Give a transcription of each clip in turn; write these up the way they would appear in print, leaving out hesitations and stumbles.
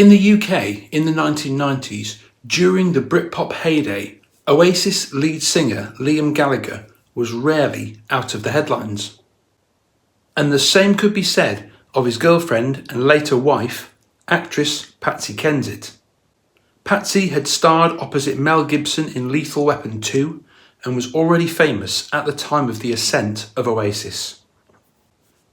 In the UK, in the 1990s, during the Britpop heyday, Oasis lead singer Liam Gallagher was rarely out of the headlines. And the same could be said of his girlfriend and later wife, actress Patsy Kensit. Patsy had starred opposite Mel Gibson in Lethal Weapon 2 and was already famous at the time of the ascent of Oasis.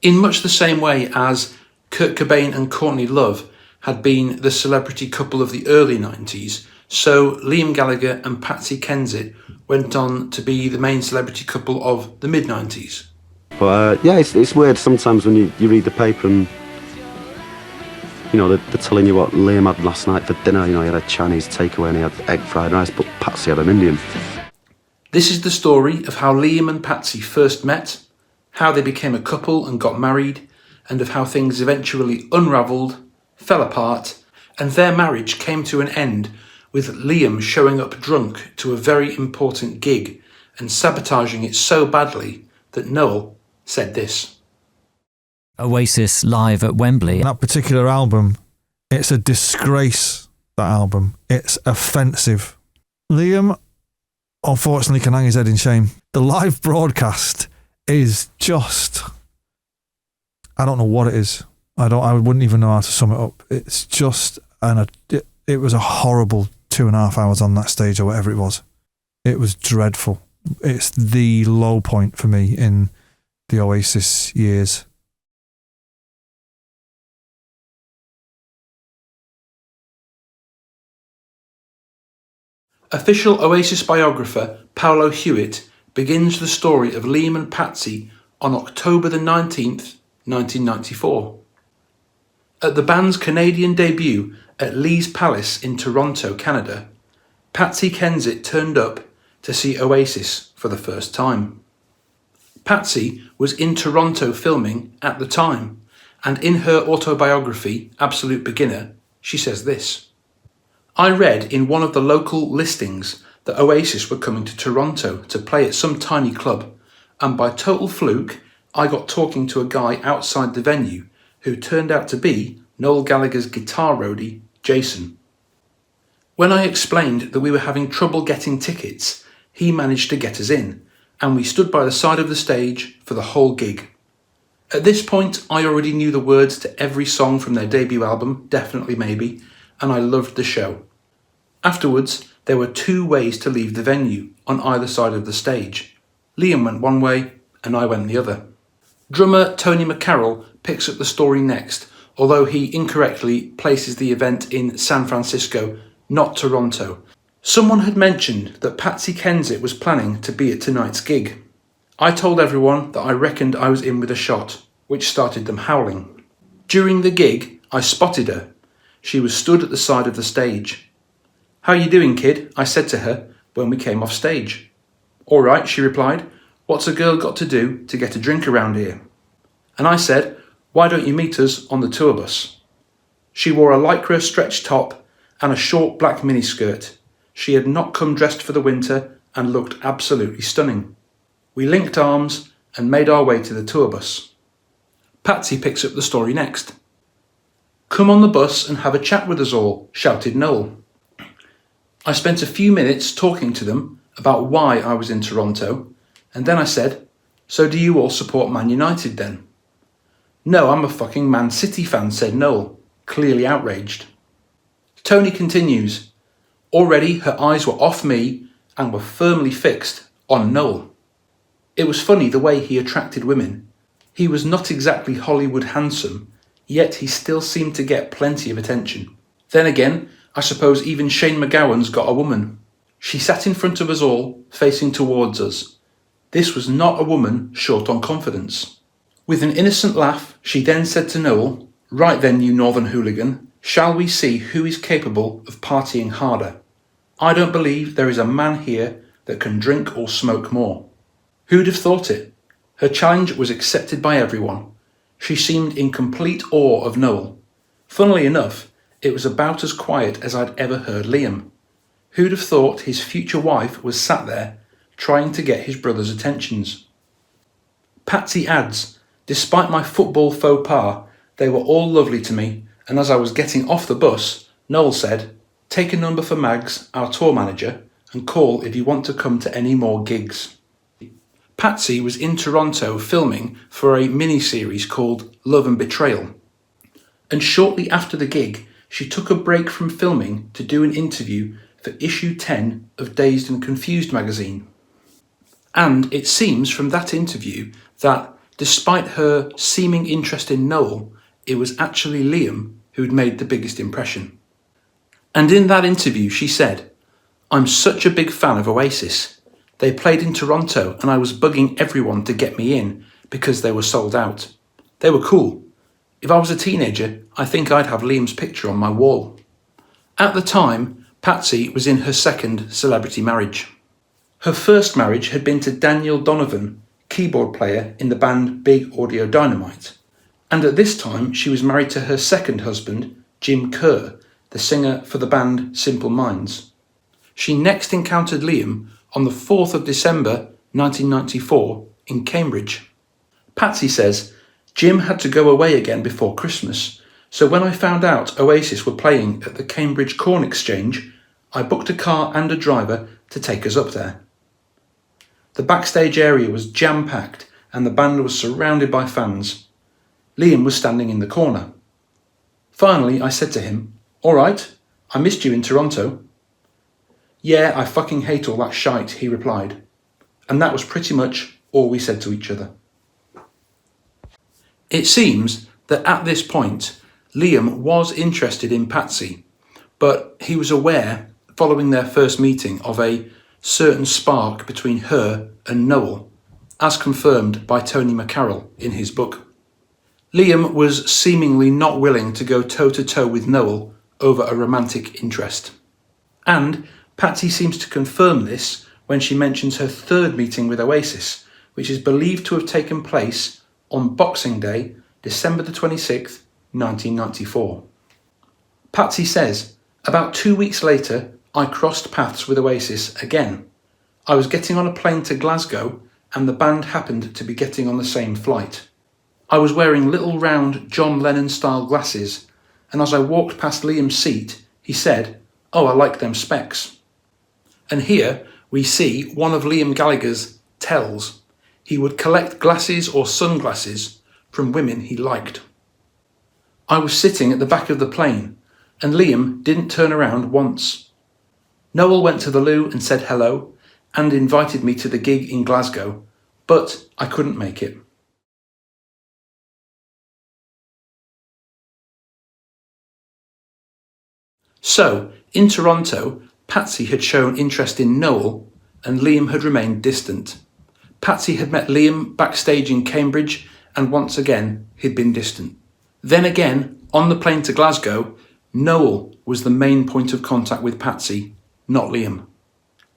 In much the same way as Kurt Cobain and Courtney Love had been the celebrity couple of the early 90s, so Liam Gallagher and Patsy Kensit went on to be the main celebrity couple of the mid-90s. But it's weird sometimes when you read the paper and, you know, they're telling you what Liam had last night for dinner. You know, he had a Chinese takeaway and he had egg fried rice, but Patsy had an Indian. This is the story of how Liam and Patsy first met, how they became a couple and got married, and of how things eventually unravelled, fell apart, and their marriage came to an end with Liam showing up drunk to a very important gig and sabotaging it so badly that Noel said this. Oasis live at Wembley. That particular album, it's a disgrace, that album. It's offensive. Liam, unfortunately, can hang his head in shame. The live broadcast is just... I don't know what it is. I wouldn't even know how to sum it up. It's just... it was a horrible 2.5 hours on that stage or whatever it was. It was dreadful. It's the low point for me in the Oasis years. Official Oasis biographer Paolo Hewitt begins the story of Liam and Patsy on October the 19th, 1994. At the band's Canadian debut at Lee's Palace in Toronto, Canada, Patsy Kensit turned up to see Oasis for the first time. Patsy was in Toronto filming at the time, and in her autobiography, Absolute Beginner, she says this: I read in one of the local listings that Oasis were coming to Toronto to play at some tiny club, and by total fluke, I got talking to a guy outside the venue who turned out to be Noel Gallagher's guitar roadie, Jason. When I explained that we were having trouble getting tickets, he managed to get us in, and we stood by the side of the stage for the whole gig. At this point, I already knew the words to every song from their debut album, Definitely Maybe, and I loved the show. Afterwards, there were 2 ways to leave the venue on either side of the stage. Liam went one way, and I went the other. Drummer Tony McCarroll picks up the story next, although he incorrectly places the event in San Francisco, not Toronto. Someone had mentioned that Patsy Kensit was planning to be at tonight's gig. I told everyone that I reckoned I was in with a shot, which started them howling. During the gig, I spotted her. She was stood at the side of the stage. "How you doing, kid?" I said to her when we came off stage. "All right," she replied. "What's a girl got to do to get a drink around here?" And I said, "Why don't you meet us on the tour bus?" She wore a lycra stretch top and a short black miniskirt. She had not come dressed for the winter and looked absolutely stunning. We linked arms and made our way to the tour bus. Patsy picks up the story next. "Come on the bus and have a chat with us all," shouted Noel. I spent a few minutes talking to them about why I was in Toronto, and then I said, "So do you all support Man United then?" "No, I'm a fucking Man City fan," said Noel, clearly outraged. Tony continues. Already her eyes were off me and were firmly fixed on Noel. It was funny the way he attracted women. He was not exactly Hollywood handsome, yet he still seemed to get plenty of attention. Then again, I suppose even Shane McGowan's got a woman. She sat in front of us all, facing towards us. This was not a woman short on confidence. With an innocent laugh, she then said to Noel, "Right then, you northern hooligan, shall we see who is capable of partying harder? I don't believe there is a man here that can drink or smoke more." Who'd have thought it? Her challenge was accepted by everyone. She seemed in complete awe of Noel. Funnily enough, it was about as quiet as I'd ever heard Liam. Who'd have thought his future wife was sat there, trying to get his brother's attentions? Patsy adds, "Despite my football faux pas, they were all lovely to me, and as I was getting off the bus, Noel said, "Take a number for Mags, our tour manager, and call if you want to come to any more gigs." Patsy was in Toronto filming for a mini-series called Love and Betrayal, and shortly after the gig, she took a break from filming to do an interview for issue 10 of Dazed and Confused magazine. And it seems from that interview that, despite her seeming interest in Noel, it was actually Liam who'd made the biggest impression. And in that interview she said, "I'm such a big fan of Oasis. They played in Toronto and I was bugging everyone to get me in because they were sold out. They were cool. If I was a teenager, I think I'd have Liam's picture on my wall." At the time, Patsy was in her second celebrity marriage. Her first marriage had been to Daniel Donovan, keyboard player in the band Big Audio Dynamite, and at this time she was married to her second husband, Jim Kerr, the singer for the band Simple Minds. She next encountered Liam on the 4th of December 1994 in Cambridge. Patsy says, "Jim had to go away again before Christmas, so when I found out Oasis were playing at the Cambridge Corn Exchange, I booked a car and a driver to take us up there. The backstage area was jam-packed and the band was surrounded by fans. Liam was standing in the corner. Finally, I said to him, 'All right, I missed you in Toronto.' 'Yeah, I fucking hate all that shite,' he replied. And that was pretty much all we said to each other." It seems that at this point, Liam was interested in Patsy, but he was aware, following their first meeting, of a certain spark between her and Noel, as confirmed by Tony McCarroll in his book. Liam was seemingly not willing to go toe-to-toe with Noel over a romantic interest. And Patsy seems to confirm this when she mentions her third meeting with Oasis, which is believed to have taken place on Boxing Day, December the 26th, 1994. Patsy says, "About 2 weeks later, I crossed paths with Oasis again. I was getting on a plane to Glasgow and the band happened to be getting on the same flight. I was wearing little round John Lennon-style glasses, and as I walked past Liam's seat, he said, 'Oh, I like them specs.'" And here we see one of Liam Gallagher's tells. He would collect glasses or sunglasses from women he liked. "I was sitting at the back of the plane, and Liam didn't turn around once. Noel went to the loo and said hello, and invited me to the gig in Glasgow, but I couldn't make it." So, in Toronto, Patsy had shown interest in Noel, and Liam had remained distant. Patsy had met Liam backstage in Cambridge, and once again he'd been distant. Then again, on the plane to Glasgow, Noel was the main point of contact with Patsy, not Liam.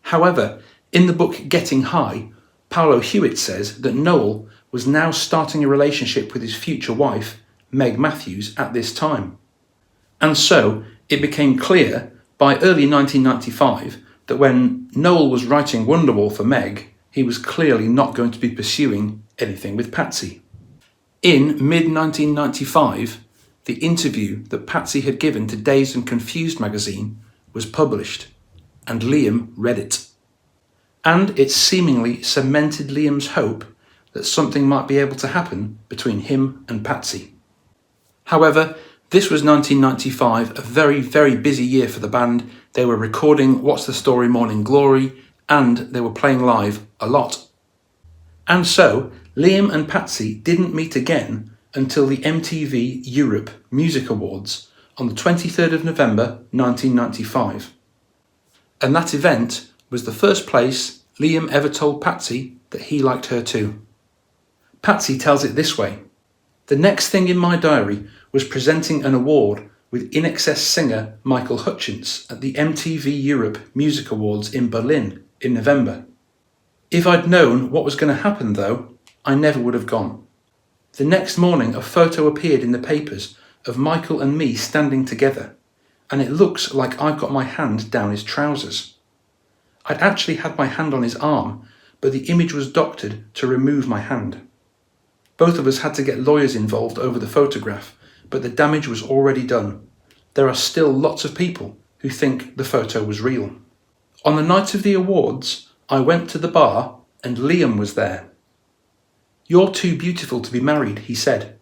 However, in the book Getting High, Paolo Hewitt says that Noel was now starting a relationship with his future wife, Meg Matthews, at this time. And so it became clear by early 1995 that when Noel was writing Wonderwall for Meg, he was clearly not going to be pursuing anything with Patsy. In mid-1995, the interview that Patsy had given to Dazed and Confused magazine was published, and Liam read it. And it seemingly cemented Liam's hope that something might be able to happen between him and Patsy. However, this was 1995, a very, very busy year for the band. They were recording What's the Story Morning Glory, and they were playing live a lot. And so, Liam and Patsy didn't meet again until the MTV Europe Music Awards on the 23rd of November 1995. And that event was the first place Liam ever told Patsy that he liked her too. Patsy tells it this way: "The next thing in my diary was presenting an award with In Excess singer Michael Hutchence at the MTV Europe Music Awards in Berlin in November. If I'd known what was going to happen though, I never would have gone. The next morning a photo appeared in the papers of Michael and me standing together, and it looks like I've got my hand down his trousers. I'd actually had my hand on his arm, but the image was doctored to remove my hand. Both of us had to get lawyers involved over the photograph, but the damage was already done. There are still lots of people who think the photo was real. On the night of the awards, I went to the bar and Liam was there. "You're too beautiful to be married," he said.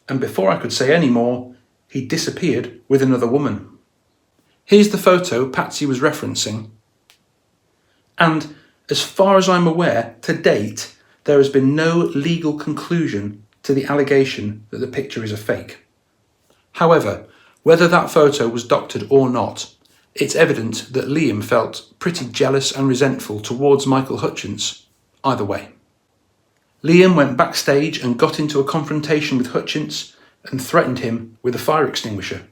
And before I could say any more, he disappeared with another woman. Here's the photo Patsy was referencing. And as far as I'm aware, to date, there has been no legal conclusion to the allegation that the picture is a fake. However, whether that photo was doctored or not, it's evident that Liam felt pretty jealous and resentful towards Michael Hutchence either way. Liam went backstage and got into a confrontation with Hutchence and threatened him with a fire extinguisher.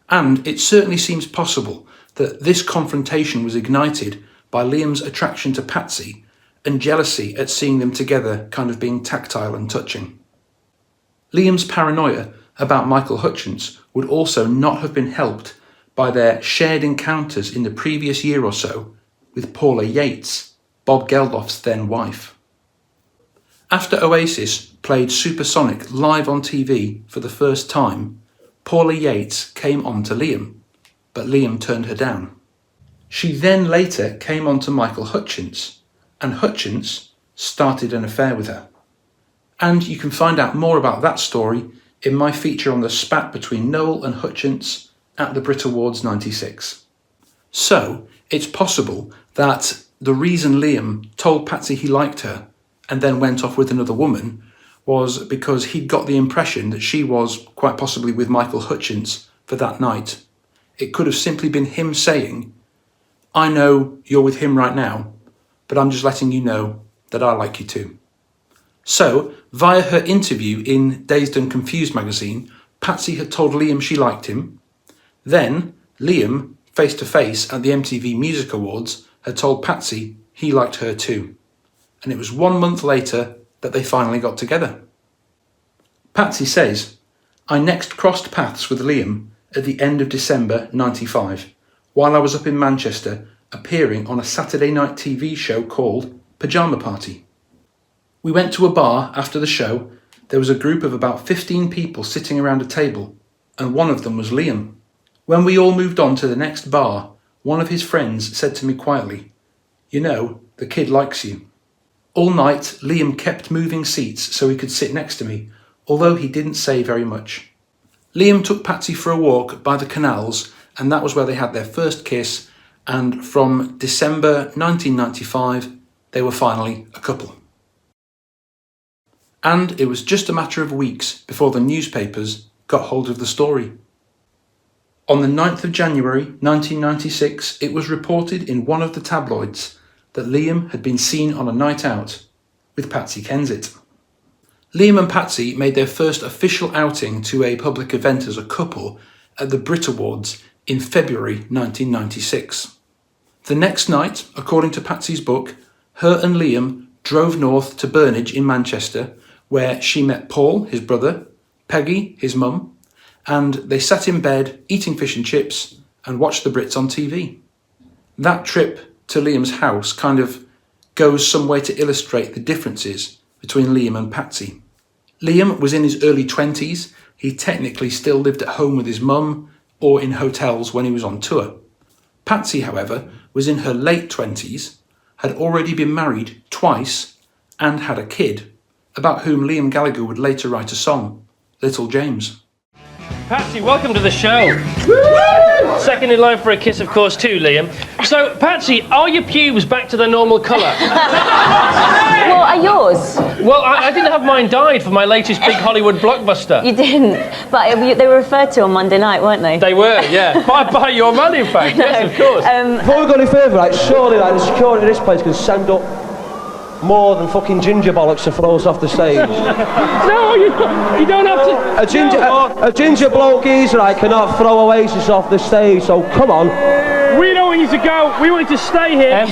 And it certainly seems possible that this confrontation was ignited by Liam's attraction to Patsy and jealousy at seeing them together kind of being tactile and touching. Liam's paranoia about Michael Hutchence would also not have been helped by their shared encounters in the previous year or so with Paula Yates, Bob Geldof's then wife. After Oasis played Supersonic live on TV for the first time, Paula Yates came on to Liam, but Liam turned her down. She then later came on to Michael Hutchence, and Hutchence started an affair with her. And you can find out more about that story in my feature on the spat between Noel and Hutchence at the Brit Awards 96. So, it's possible that the reason Liam told Patsy he liked her and then went off with another woman was because he'd got the impression that she was quite possibly with Michael Hutchence for that night. It could have simply been him saying, "I know you're with him right now, but I'm just letting you know that I like you too." So, via her interview in Dazed and Confused magazine, Patsy had told Liam she liked him. Then, Liam, face to face at the MTV Music Awards, had told Patsy he liked her too. And it was 1 month later that they finally got together. Patsy says, "I next crossed paths with Liam at the end of December 95, while I was up in Manchester appearing on a Saturday night TV show called Pyjama Party. We went to a bar after the show. There was a group of about 15 people sitting around a table, and one of them was Liam. When we all moved on to the next bar, one of his friends said to me quietly, 'You know, the kid likes you.' All night, Liam kept moving seats so he could sit next to me, although he didn't say very much. Liam took Patsy for a walk by the canals, and that was where they had their first kiss, and from December 1995, they were finally a couple. And it was just a matter of weeks before the newspapers got hold of the story. On the 9th of January 1996, it was reported in one of the tabloids that Liam had been seen on a night out with Patsy Kensit. Liam and Patsy made their first official outing to a public event as a couple at the Brit Awards in February 1996. The next night, according to Patsy's book, her and Liam drove north to Burnage in Manchester, where she met Paul, his brother, Peggy, his mum, and they sat in bed eating fish and chips and watched the Brits on TV. That trip to Liam's house kind of goes some way to illustrate the differences between Liam and Patsy. Liam was in his early 20s. He technically still lived at home with his mum or in hotels when he was on tour. Patsy, however, was in her late 20s, had already been married twice and had a kid, about whom Liam Gallagher would later write a song, Little James. Patsy, welcome to the show. Second in line for a kiss, of course, too, Liam. So, Patsy, are your pubes back to their normal colour? Well, are yours? Well, I didn't have mine dyed for my latest big Hollywood blockbuster. You didn't, but they were referred to on Monday night, weren't they? They were, yeah. By your man, in fact. No. Yes, of course. Before we go any further, like, surely the security of this place can send up more than fucking ginger bollocks to throw us off the stage. No, you don't have to. A ginger bloke geezer, I cannot throw Oasis off the stage, so come on. We don't want you to go. We want you to stay here.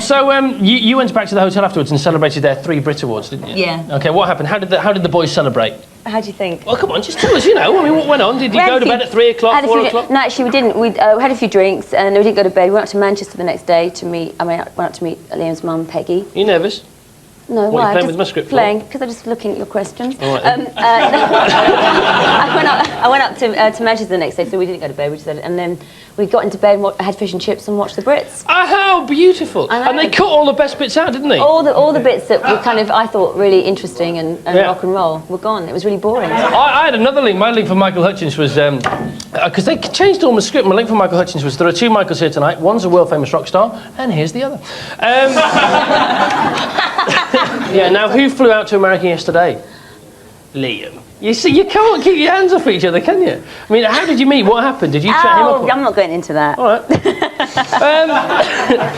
You went back to the hotel afterwards and celebrated their 3 Brit Awards, didn't you? Yeah. Okay, what happened? How did the boys celebrate? How do you think? Well, come on, just tell us, you know. I mean, what went on? Did you go to bed at 3 o'clock, 4 o'clock? No, actually, we didn't. We had a few drinks and we didn't go to bed. We went up to Manchester the next day to meet. I went up to meet Liam's mum, Peggy. Are you nervous? No, What are you why? playing Just with my script for? playing, because I'm just looking at your questions. All right, then. I went up to Manchester the next day, so we didn't go to bed, and then we got into bed, I had fish and chips and watched the Brits. Oh, how beautiful. I know. And they cut all the best bits out, didn't they? All the bits that were kind of, I thought, really interesting and rock and roll were gone. It was really boring. I had another link. My link for Michael Hutchins was... Because they changed all my script. My link for Michael Hutchins was, there are two Michaels here tonight. One's a world-famous rock star, and here's the other. Yeah, now, who flew out to America yesterday? Liam. You see, you can't keep your hands off each other, can you? I mean, how did you meet? What happened? Did you chat him up? I'm not going into that. All right.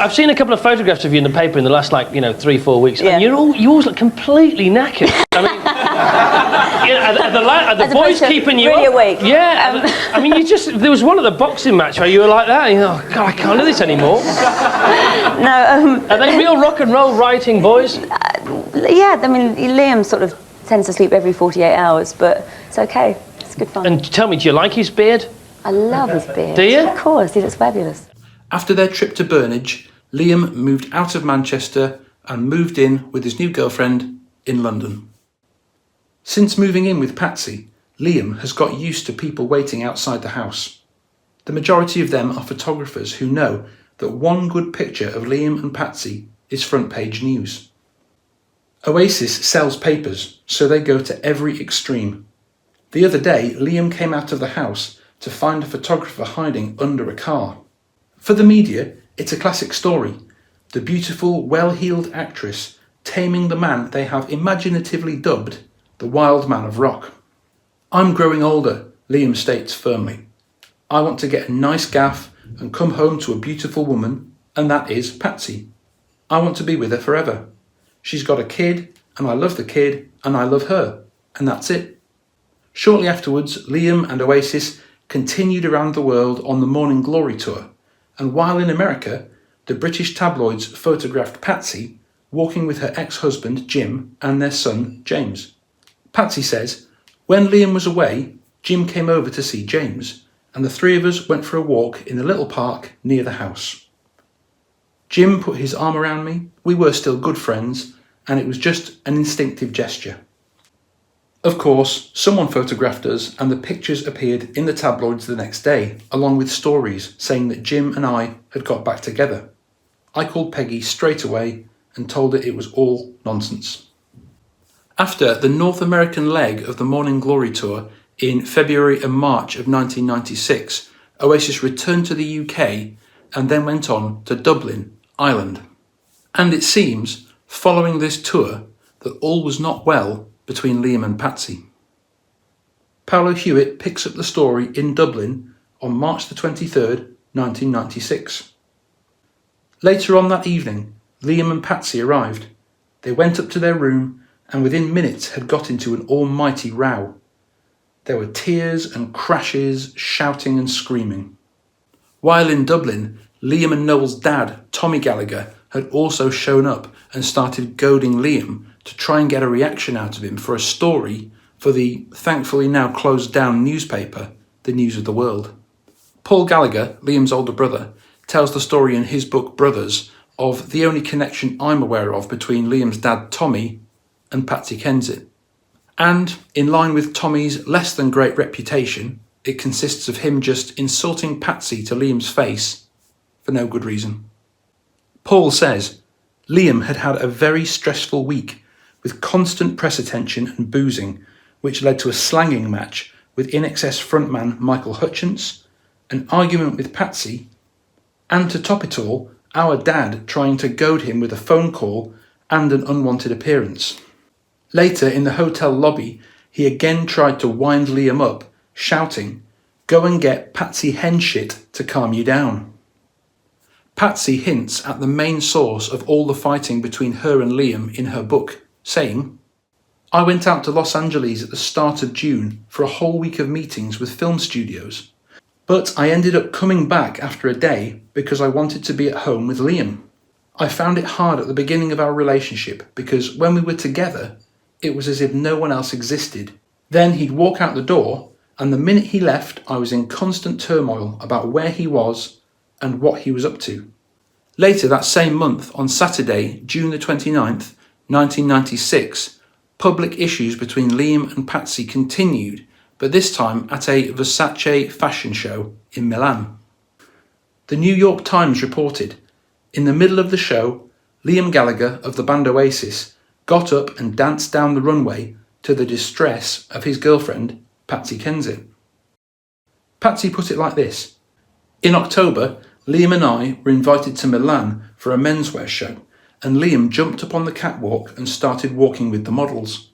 I've seen a couple of photographs of you in the paper in the last, 3-4 weeks, and you always look completely knackered. I mean, are the boys keeping you really up? Awake. Yeah. I mean, there was one at the boxing match where you were like that, and you know, oh, God, I can't do this anymore. No. Are they real rock and roll writing boys? Yeah, I mean, Liam sort of tends to sleep every 48 hours, but it's okay. It's good fun. And tell me, do you like his beard? I love his beard. Do you? Of course, he looks fabulous. After their trip to Burnage, Liam moved out of Manchester and moved in with his new girlfriend in London. Since moving in with Patsy, Liam has got used to people waiting outside the house. The majority of them are photographers who know that one good picture of Liam and Patsy is front page news. Oasis sells papers, so they go to every extreme. The other day, Liam came out of the house to find a photographer hiding under a car. For the media, it's a classic story. The beautiful, well-heeled actress taming the man they have imaginatively dubbed the wild man of rock. I'm growing older, Liam states firmly. I want to get a nice gaff and come home to a beautiful woman, and that is Patsy. I want to be with her forever. She's got a kid, and I love the kid, and I love her, and that's it. Shortly afterwards, Liam and Oasis continued around the world on the Morning Glory tour, and while in America, the British tabloids photographed Patsy walking with her ex-husband Jim and their son James. Patsy says, when Liam was away, Jim came over to see James, and the three of us went for a walk in the little park near the house. Jim put his arm around me, we were still good friends, and it was just an instinctive gesture. Of course, someone photographed us and the pictures appeared in the tabloids the next day, along with stories saying that Jim and I had got back together. I called Peggy straight away and told her it was all nonsense. After the North American leg of the Morning Glory tour in February and March of 1996, Oasis returned to the UK and then went on to Dublin, Ireland. And it seems, following this tour, that all was not well between Liam and Patsy. Paolo Hewitt picks up the story in Dublin on March the 23rd, 1996. Later on that evening, Liam and Patsy arrived. They went up to their room and within minutes had got into an almighty row. There were tears and crashes, shouting and screaming. While in Dublin, Liam and Noel's dad, Tommy Gallagher, had also shown up and started goading Liam to try and get a reaction out of him for a story for the thankfully now closed down newspaper, The News of the World. Paul Gallagher, Liam's older brother, tells the story in his book Brothers of the only connection I'm aware of between Liam's dad Tommy and Patsy Kensit. And, in line with Tommy's less than great reputation, it consists of him just insulting Patsy to Liam's face for no good reason. Paul says, Liam had had a very stressful week with constant press attention and boozing, which led to a slanging match with INXS frontman Michael Hutchins, an argument with Patsy, and to top it all, our dad trying to goad him with a phone call and an unwanted appearance. Later in the hotel lobby, he again tried to wind Liam up, shouting, "Go and get Patsy henshit to calm you down." Patsy hints at the main source of all the fighting between her and Liam in her book, saying, "I went out to Los Angeles at the start of June for a whole week of meetings with film studios, but I ended up coming back after a day because I wanted to be at home with Liam. I found it hard at the beginning of our relationship because when we were together, it was as if no one else existed. Then he'd walk out the door, and the minute he left, I was in constant turmoil about where he was and what he was up to." Later that same month, on Saturday, June the 29th, 1996, public issues between Liam and Patsy continued, but this time at a Versace fashion show in Milan. The New York Times reported, in the middle of the show, Liam Gallagher of the band Oasis got up and danced down the runway to the distress of his girlfriend, Patsy Kensit. Patsy put it like this: in October, Liam and I were invited to Milan for a menswear show, and Liam jumped up on the catwalk and started walking with the models.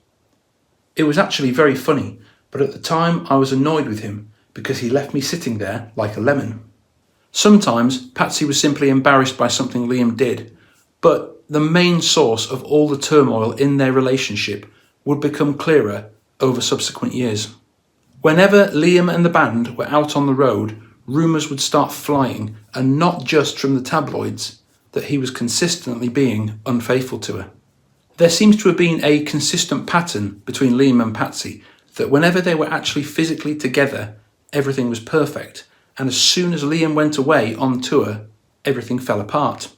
It was actually very funny, but at the time I was annoyed with him because he left me sitting there like a lemon. Sometimes Patsy was simply embarrassed by something Liam did, but the main source of all the turmoil in their relationship would become clearer over subsequent years. Whenever Liam and the band were out on the road, rumours would start flying, and not just from the tabloids, that he was consistently being unfaithful to her. There seems to have been a consistent pattern between Liam and Patsy that whenever they were actually physically together, everything was perfect, and as soon as Liam went away on tour, everything fell apart.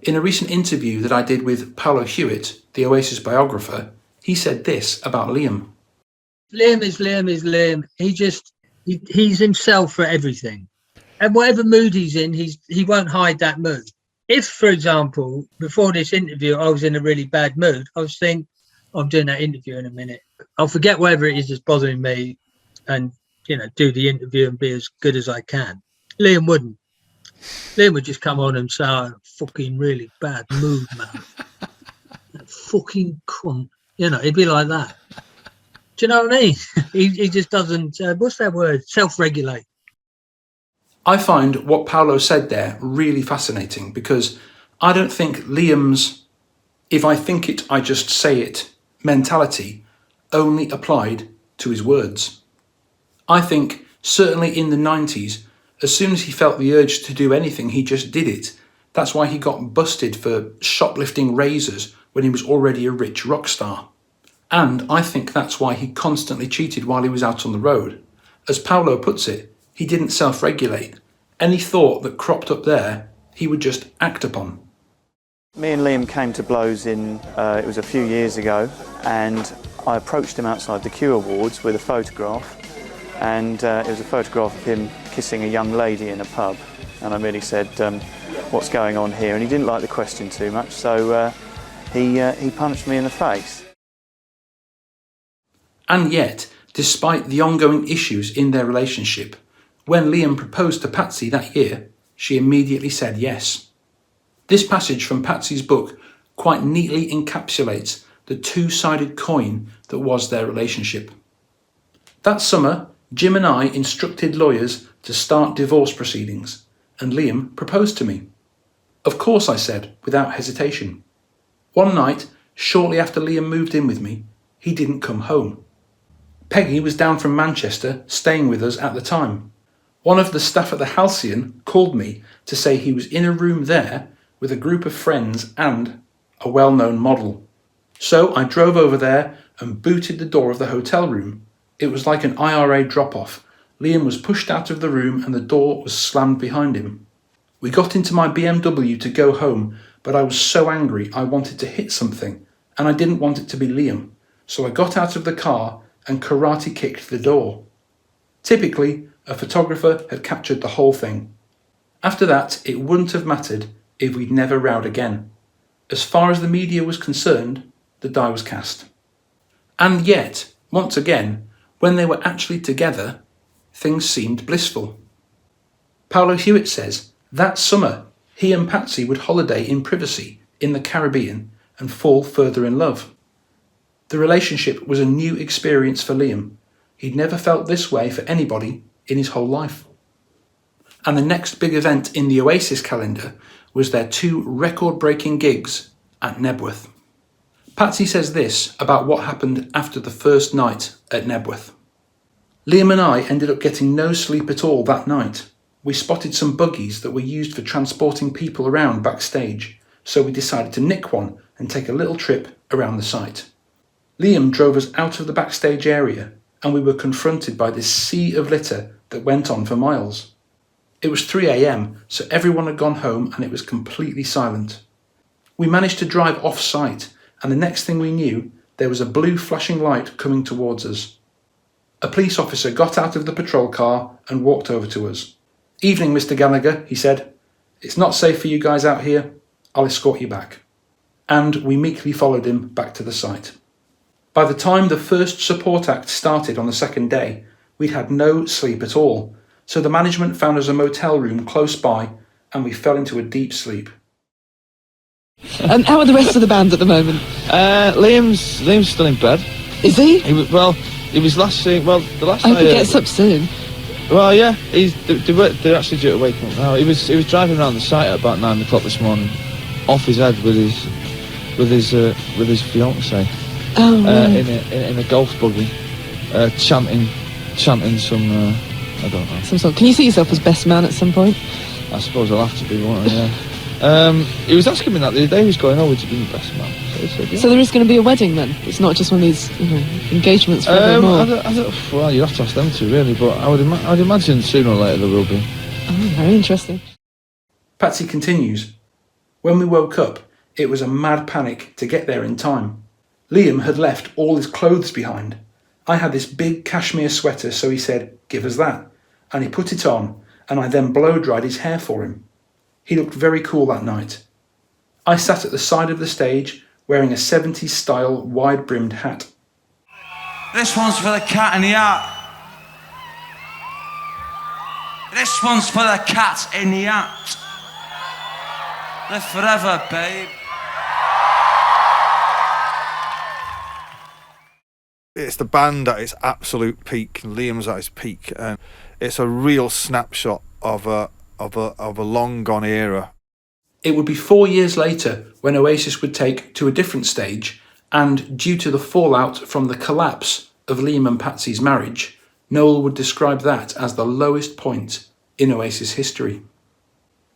In a recent interview that I did with Paolo Hewitt, the Oasis biographer, he said this about Liam. Liam is Liam. He's himself for everything. And whatever mood he's in, he won't hide that mood. If, for example, before this interview, I was in a really bad mood, I was thinking, I'm doing that interview in a minute. I'll forget whatever it is that's bothering me and, do the interview and be as good as I can. Liam wouldn't. Liam would just come on and say, oh, fucking really bad mood, man. That fucking cunt. He'd be like that. Do you know what I mean? He just doesn't, what's that word? Self-regulate. I find what Paolo said there really fascinating because I don't think Liam's "if I think it, I just say it" mentality only applied to his words. I think, certainly in the 90s, as soon as he felt the urge to do anything, he just did it. That's why he got busted for shoplifting razors when he was already a rich rock star. And I think that's why he constantly cheated while he was out on the road. As Paolo puts it, he didn't self-regulate. Any thought that cropped up there, he would just act upon. Me and Liam came to blows it was a few years ago, and I approached him outside the Q Awards with a photograph, and it was a photograph of him kissing a young lady in a pub. And I merely said, what's going on here? And he didn't like the question too much, so he punched me in the face. And yet, despite the ongoing issues in their relationship, when Liam proposed to Patsy that year, she immediately said yes. This passage from Patsy's book quite neatly encapsulates the two-sided coin that was their relationship. That summer, Jim and I instructed lawyers to start divorce proceedings, and Liam proposed to me. Of course, I said, without hesitation. One night, shortly after Liam moved in with me, he didn't come home. Peggy was down from Manchester, staying with us at the time. One of the staff at the Halcyon called me to say he was in a room there with a group of friends and a well-known model. So I drove over there and booted the door of the hotel room. It was like an IRA drop-off. Liam was pushed out of the room and the door was slammed behind him. We got into my BMW to go home, but I was so angry I wanted to hit something, and I didn't want it to be Liam. So I got out of the car and karate kicked the door. Typically, a photographer had captured the whole thing. After that, it wouldn't have mattered if we'd never rowed again. As far as the media was concerned, the die was cast. And yet, once again, when they were actually together, things seemed blissful. Paolo Hewitt says, that summer, he and Patsy would holiday in privacy in the Caribbean and fall further in love. The relationship was a new experience for Liam. He'd never felt this way for anybody in his whole life. And the next big event in the Oasis calendar was their 2 record-breaking gigs at Knebworth. Patsy says this about what happened after the first night at Knebworth. Liam and I ended up getting no sleep at all that night. We spotted some buggies that were used for transporting people around backstage, so we decided to nick one and take a little trip around the site. Liam drove us out of the backstage area, and we were confronted by this sea of litter that went on for miles. It was 3 a.m, so everyone had gone home and it was completely silent. We managed to drive off-site, and the next thing we knew, there was a blue flashing light coming towards us. A police officer got out of the patrol car and walked over to us. "Evening, Mr. Gallagher," he said. "It's not safe for you guys out here. I'll escort you back." And we meekly followed him back to the site. By the time the first support act started on the second day, we'd had no sleep at all, so the management found us a motel room close by and we fell into a deep sleep. How are the rest of the band at the moment? Liam's still in bed. Is he? He was last seen. Well, the last. I hope he gets up soon. Well, yeah, they're actually due to wake him up now. He was driving around the site at about 9 o'clock this morning, off his head with his fiancée. Oh, right. in a golf buggy, chanting some I don't know. Some song. Can you see yourself as best man at some point? I suppose I'll have to be, won't I? Yeah. He was asking me that the other day. He was going, "Oh, would you be my best man?" So I said, yeah. So there is going to be a wedding then? It's not just one of these, engagements for evermore. Well, you'd have to ask them to really, but I would imagine sooner or later there will be. Oh, very interesting. Patsy continues. "When we woke up, it was a mad panic to get there in time. Liam had left all his clothes behind. I had this big cashmere sweater, so he said, 'Give us that.' And he put it on, and I then blow-dried his hair for him. He looked very cool that night. I sat at the side of the stage, wearing a 70s-style wide-brimmed hat. This one's for the cat in the hat. This one's for the cat in the hat. Live forever, babe." It's the band at its absolute peak, and Liam's at his peak, and it's a real snapshot of a long gone era. It would be 4 years later when Oasis would take to a different stage, and due to the fallout from the collapse of Liam and Patsy's marriage, Noel would describe that as the lowest point in Oasis history.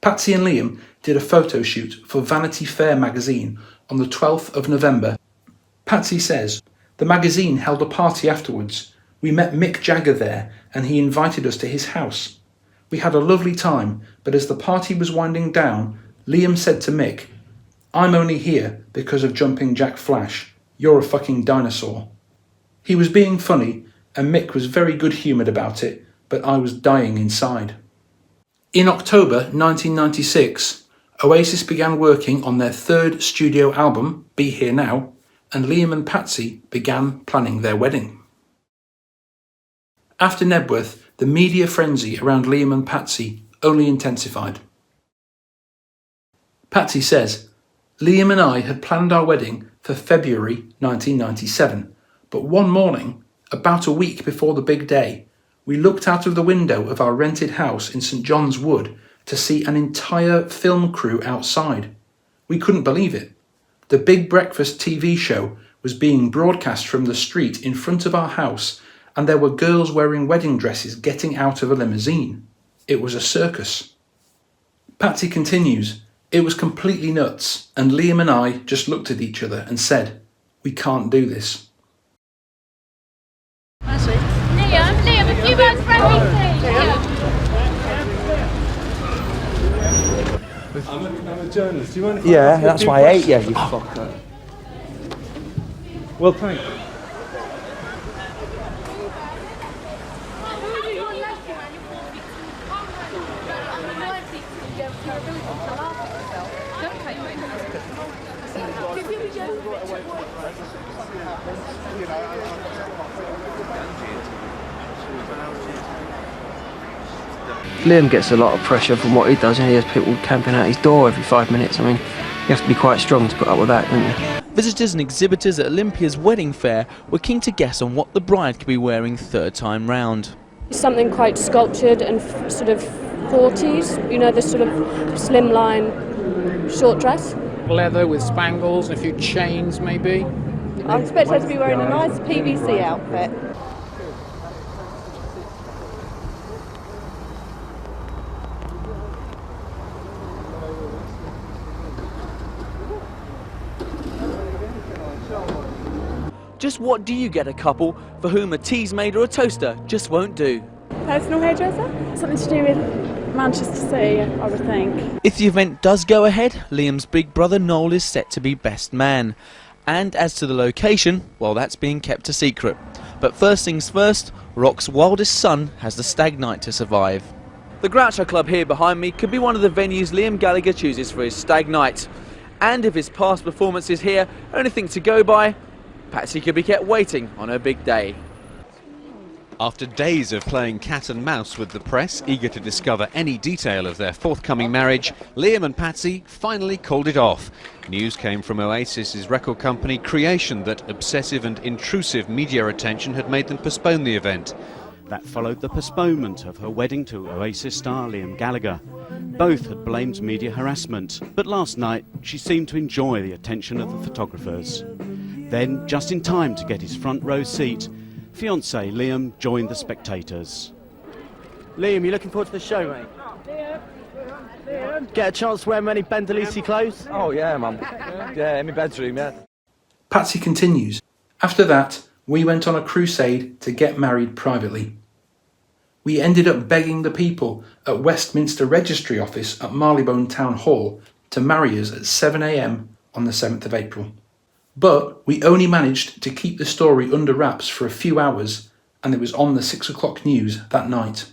Patsy and Liam did a photo shoot for Vanity Fair magazine on the 12th of November. Patsy says, "The magazine held a party afterwards. We met Mick Jagger there and he invited us to his house. We had a lovely time, but as the party was winding down, Liam said to Mick, 'I'm only here because of Jumping Jack Flash. You're a fucking dinosaur.' He was being funny and Mick was very good-humoured about it, but I was dying inside." In October 1996, Oasis began working on their third studio album, Be Here Now, and Liam and Patsy began planning their wedding. After Knebworth, the media frenzy around Liam and Patsy only intensified. Patsy says, "Liam and I had planned our wedding for February 1997, but one morning, about a week before the big day, we looked out of the window of our rented house in St John's Wood to see an entire film crew outside. We couldn't believe it. The Big Breakfast TV show was being broadcast from the street in front of our house, and there were girls wearing wedding dresses getting out of a limousine. It was a circus." Patsy continues, "It was completely nuts, and Liam and I just looked at each other and said, 'We can't do this.'" Liam, a few words friendly, please. I'm a journalist. Do you mind if Yeah, that's why I hate you, you fucker. Well, thanks. Liam gets a lot of pressure from what he does, and he has people camping out his door every 5 minutes. I mean, you have to be quite strong to put up with that, don't you? Visitors and exhibitors at Olympia's wedding fair were keen to guess on what the bride could be wearing third time round. Something quite sculptured and sort of 40s, you know, this sort of slimline short dress. Leather with spangles, a few chains maybe. I expect her to be wearing a nice PVC outfit. Just what do you get a couple for whom a Teasmade or a toaster just won't do? Personal hairdresser? Something to do with Manchester City, I would think. If the event does go ahead, Liam's big brother Noel is set to be best man. And as to the location, well, that's being kept a secret. But first things first, rock's wildest son has the stag night to survive. The Groucho Club here behind me could be one of the venues Liam Gallagher chooses for his stag night. And if his past performances here are anything to go by, Patsy could be kept waiting on her big day. After days of playing cat and mouse with the press, eager to discover any detail of their forthcoming marriage, Liam and Patsy finally called it off. News came from Oasis's record company Creation that obsessive and intrusive media attention had made them postpone the event. That followed the postponement of her wedding to Oasis star Liam Gallagher. Both had blamed media harassment, but last night she seemed to enjoy the attention of the photographers. Then, just in time to get his front row seat, fiancé Liam joined the spectators. Liam, you looking forward to the show, mate? Get a chance to wear many Ben DeLisi clothes? Oh yeah, man. Yeah, in my bedroom, yeah. Patsy continues. After that, we went on a crusade to get married privately. We ended up begging the people at Westminster Registry Office at Marylebone Town Hall to marry us at 7 a.m. on the 7th of April. But we only managed to keep the story under wraps for a few hours, and it was on the 6 o'clock news that night.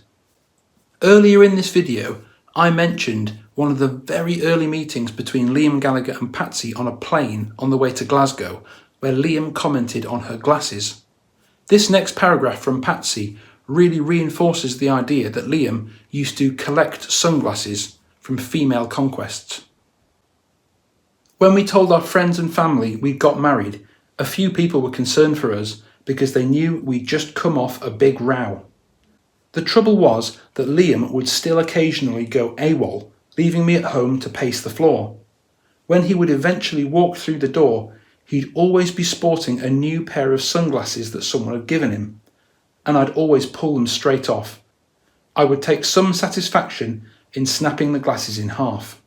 Earlier in this video, I mentioned one of the very early meetings between Liam Gallagher and Patsy on a plane on the way to Glasgow, where Liam commented on her glasses. This next paragraph from Patsy really reinforces the idea that Liam used to collect sunglasses from female conquests. When we told our friends and family we'd got married, a few people were concerned for us because they knew we'd just come off a big row. The trouble was that Liam would still occasionally go AWOL, leaving me at home to pace the floor. When he would eventually walk through the door, he'd always be sporting a new pair of sunglasses that someone had given him, and I'd always pull them straight off. I would take some satisfaction in snapping the glasses in half.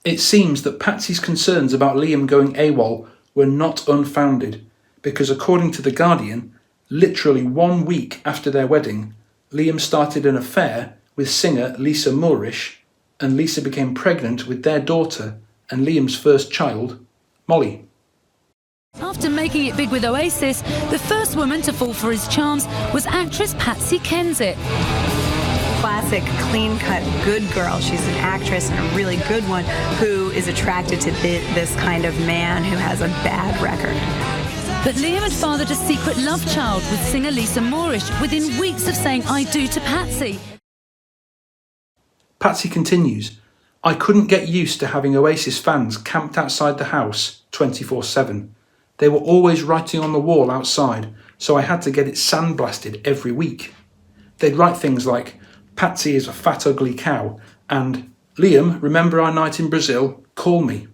It seems that Patsy's concerns about Liam going AWOL were not unfounded, because according to The Guardian, literally 1 week after their wedding, Liam started an affair with singer Lisa Moorish, and Lisa became pregnant with their daughter and Liam's first child, Molly. After making it big with Oasis, the first woman to fall for his charms was actress Patsy Kensit. Classic, clean-cut, good girl. She's an actress and a really good one who is attracted to this kind of man who has a bad record. But Liam had fathered a secret love child with singer Lisa Moorish within weeks of saying "I do" to Patsy. Patsy continues, I couldn't get used to having Oasis fans camped outside the house 24/7. They were always writing on the wall outside, so I had to get it sandblasted every week. They'd write things like, Patsy is a fat ugly cow, and Liam, remember our night in Brazil? Call me.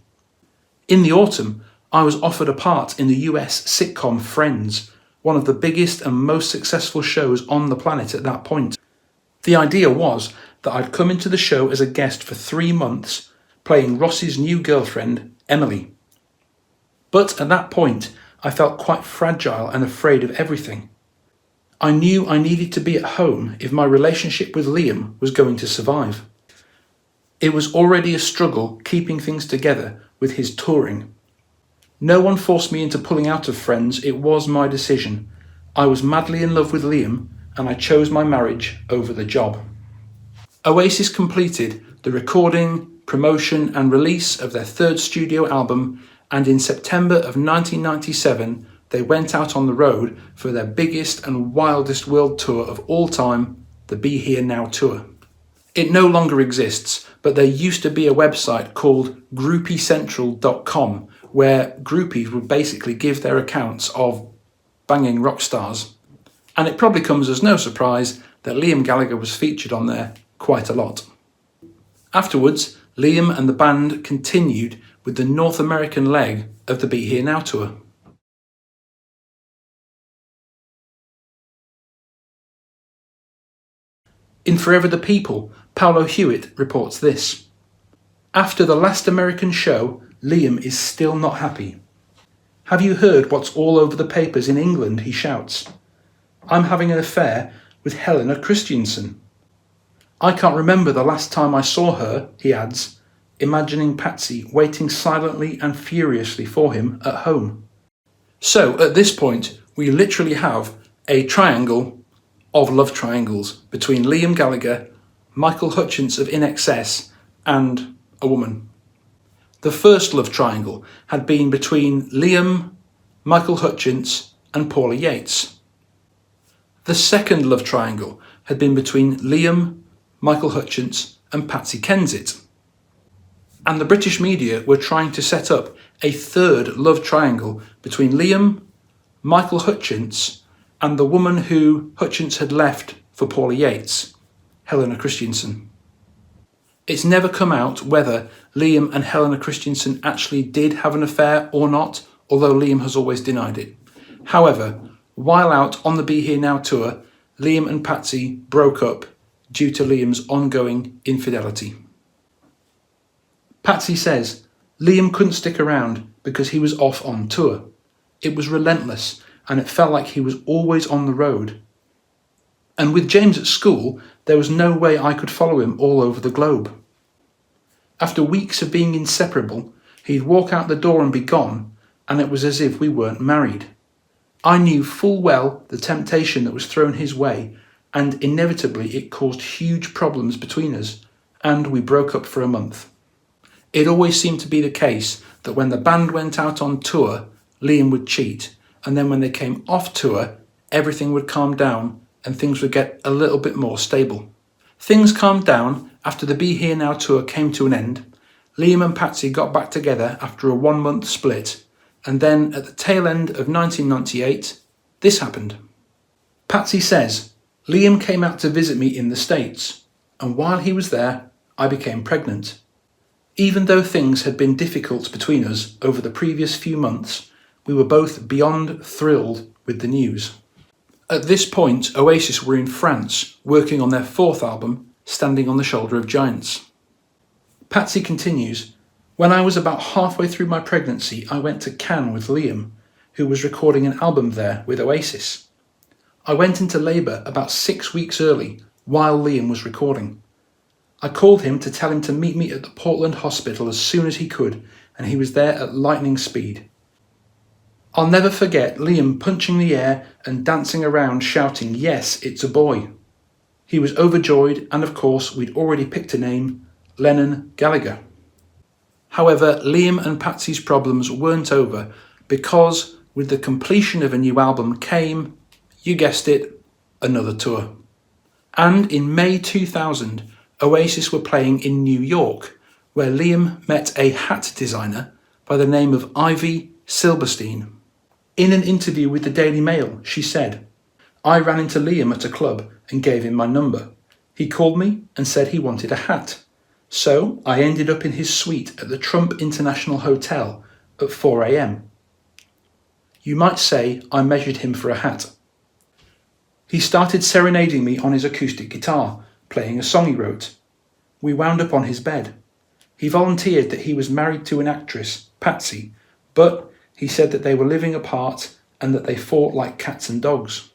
In the autumn, I was offered a part in the US sitcom Friends, one of the biggest and most successful shows on the planet at that point. The idea was that I'd come into the show as a guest for 3 months, playing Ross's new girlfriend, Emily. But at that point, I felt quite fragile and afraid of everything. I knew I needed to be at home if my relationship with Liam was going to survive. It was already a struggle keeping things together with his touring. No one forced me into pulling out of Friends, it was my decision. I was madly in love with Liam, and I chose my marriage over the job. Oasis completed the recording, promotion and release of their third studio album, and in September of 1997 they went out on the road for their biggest and wildest world tour of all time, the Be Here Now tour. It no longer exists, but there used to be a website called groupiecentral.com where groupies would basically give their accounts of banging rock stars. And it probably comes as no surprise that Liam Gallagher was featured on there quite a lot. Afterwards, Liam and the band continued with the North American leg of the Be Here Now tour. In Forever the People, Paolo Hewitt reports this. After the last American show, Liam is still not happy. Have you heard what's all over the papers in England, he shouts. I'm having an affair with Helena Christensen. I can't remember the last time I saw her, he adds, imagining Patsy waiting silently and furiously for him at home. So at this point, we literally have a triangle of love triangles between Liam Gallagher, Michael Hutchence of In Excess, and a woman. The first love triangle had been between Liam, Michael Hutchence, and Paula Yates. The second love triangle had been between Liam, Michael Hutchence, and Patsy Kensit. And the British media were trying to set up a third love triangle between Liam, Michael Hutchence, and the woman who Hutchence had left for Paula Yates, Helena Christensen. It's never come out whether Liam and Helena Christensen actually did have an affair or not, although Liam has always denied it. However, while out on the Be Here Now tour, Liam and Patsy broke up due to Liam's ongoing infidelity. Patsy says Liam couldn't stick around because he was off on tour. It was relentless and it felt like he was always on the road. And with James at school, there was no way I could follow him all over the globe. After weeks of being inseparable, he'd walk out the door and be gone, and it was as if we weren't married. I knew full well the temptation that was thrown his way, and inevitably it caused huge problems between us, and we broke up for a month. It always seemed to be the case that when the band went out on tour, Liam would cheat, and then when they came off tour, everything would calm down and things would get a little bit more stable. Things calmed down after the Be Here Now tour came to an end. Liam and Patsy got back together after a 1-month split, and then at the tail end of 1998, this happened. Patsy says, Liam came out to visit me in the States, and while he was there, I became pregnant. Even though things had been difficult between us over the previous few months, we were both beyond thrilled with the news. At this point, Oasis were in France, working on their 4th album, Standing on the Shoulder of Giants. Patsy continues, when I was about halfway through my pregnancy, I went to Cannes with Liam, who was recording an album there with Oasis. I went into labour about 6 weeks early, while Liam was recording. I called him to tell him to meet me at the Portland hospital as soon as he could, and he was there at lightning speed. I'll never forget Liam punching the air and dancing around shouting, yes, it's a boy. He was overjoyed, and of course we'd already picked a name, Lennon Gallagher. However, Liam and Patsy's problems weren't over because with the completion of a new album came, you guessed it, another tour. And in May 2000, Oasis were playing in New York, where Liam met a hat designer by the name of Ivy Silberstein. In an interview with the Daily Mail, she said, I ran into Liam at a club and gave him my number. He called me and said he wanted a hat. So I ended up in his suite at the Trump International Hotel at 4 a.m. You might say I measured him for a hat. He started serenading me on his acoustic guitar, playing a song he wrote. We wound up on his bed. He volunteered that he was married to an actress, Patsy, but he said that they were living apart and that they fought like cats and dogs.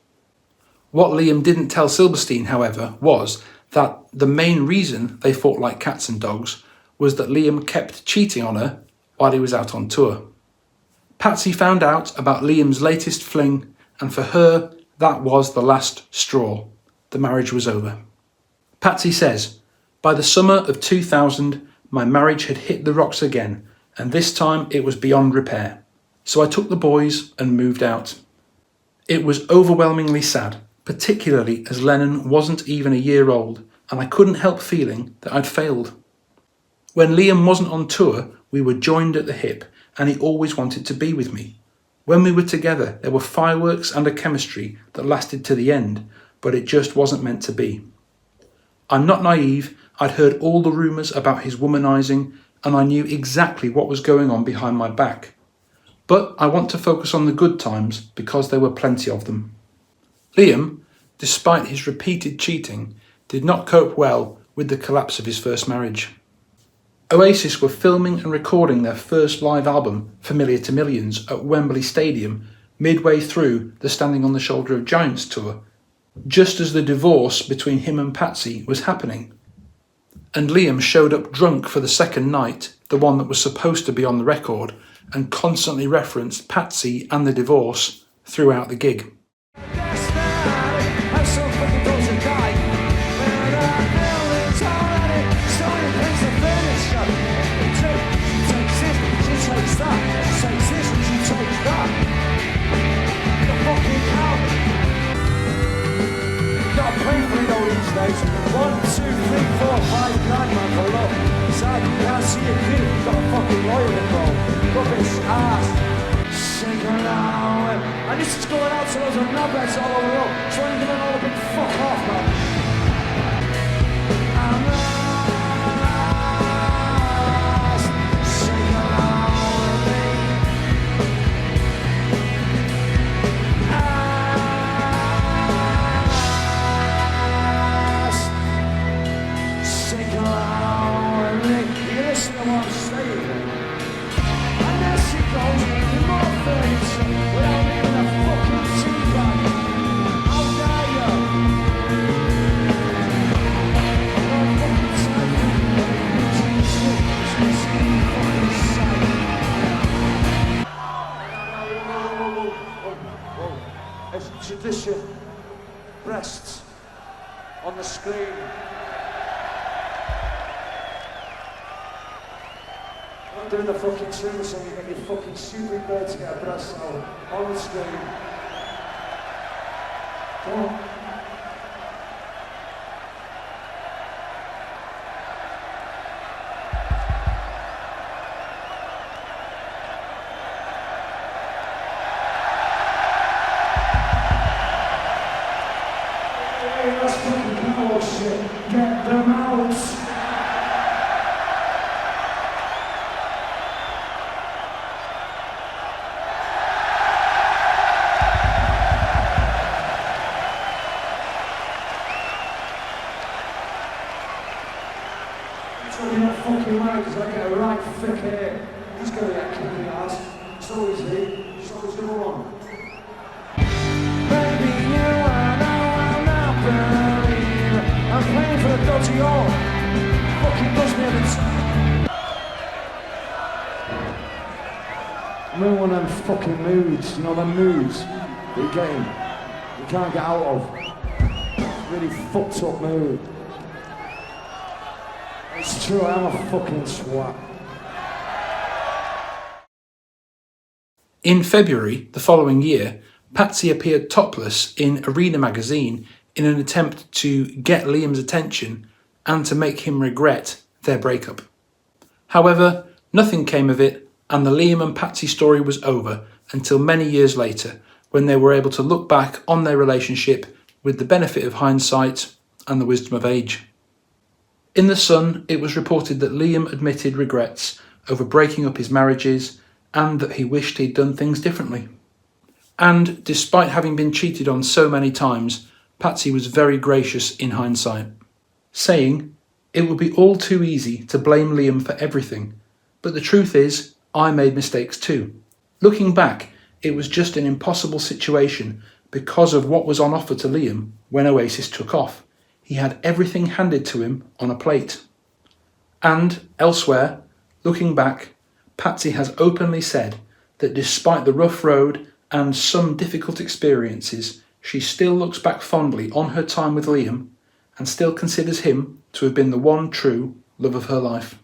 What Liam didn't tell Silberstein, however, was that the main reason they fought like cats and dogs was that Liam kept cheating on her while he was out on tour. Patsy found out about Liam's latest fling, and for her, that was the last straw. The marriage was over. Patsy says, by the summer of 2000, my marriage had hit the rocks again, and this time it was beyond repair. So I took the boys and moved out. It was overwhelmingly sad, particularly as Lennon wasn't even a year old, and I couldn't help feeling that I'd failed. When Liam wasn't on tour, we were joined at the hip, and he always wanted to be with me. When we were together, there were fireworks and a chemistry that lasted to the end, but it just wasn't meant to be. I'm not naive, I'd heard all the rumours about his womanising, and I knew exactly what was going on behind my back. But I want to focus on the good times because there were plenty of them. Liam, despite his repeated cheating, did not cope well with the collapse of his first marriage. Oasis were filming and recording their first live album, Familiar to Millions, at Wembley Stadium, midway through the Standing on the Shoulder of Giants tour, just as the divorce between him and Patsy was happening. and Liam showed up drunk for the second night, the one that was supposed to be on the record, and constantly referenced Patsy and the divorce throughout the gig. Days. 1, 2, 3, 4, 5 grand, man, for love. Sad, you can't see a kid, you've got a fucking lawyer involved. Rubbish, ass. Sing around. And this is going out to those knobheads all over the world. Trying to give them all a big fuck off, man. I'm lost. Sing around with me. Listen to what I'm saying. And there she goes, with more furniture, without even a fucking tea bag. How dare you? No fucking time. Whoa. It's tradition. Breasts on the screen. Doing the fucking tune so you get your fucking stupid bird to get a breast out on the screen. Come on. Hey, that's fucking cool shit. Get them out. You're not fucking right, because I get a right thick hair. He's going to get kicked in the ass. So is he. So is the other one. Baby, you and I will not believe I'm playing for the dodgy all. Fucking does me every time. I'm in one of them fucking moods, you know, them moods that you're getting, you can't get out of. Really fucked up mood. It's true, I'm a fucking swat. In February the following year, Patsy appeared topless in Arena magazine in an attempt to get Liam's attention and to make him regret their breakup. However, nothing came of it, and the Liam and Patsy story was over until many years later, when they were able to look back on their relationship with the benefit of hindsight and the wisdom of age. In The Sun, it was reported that Liam admitted regrets over breaking up his marriages and that he wished he'd done things differently. And despite having been cheated on so many times, Patsy was very gracious in hindsight, saying, "It would be all too easy to blame Liam for everything, but the truth is, I made mistakes too. Looking back, it was just an impossible situation because of what was on offer to Liam when Oasis took off. He had everything handed to him on a plate." And elsewhere, looking back, Patsy has openly said that despite the rough road and some difficult experiences, she still looks back fondly on her time with Liam and still considers him to have been the one true love of her life.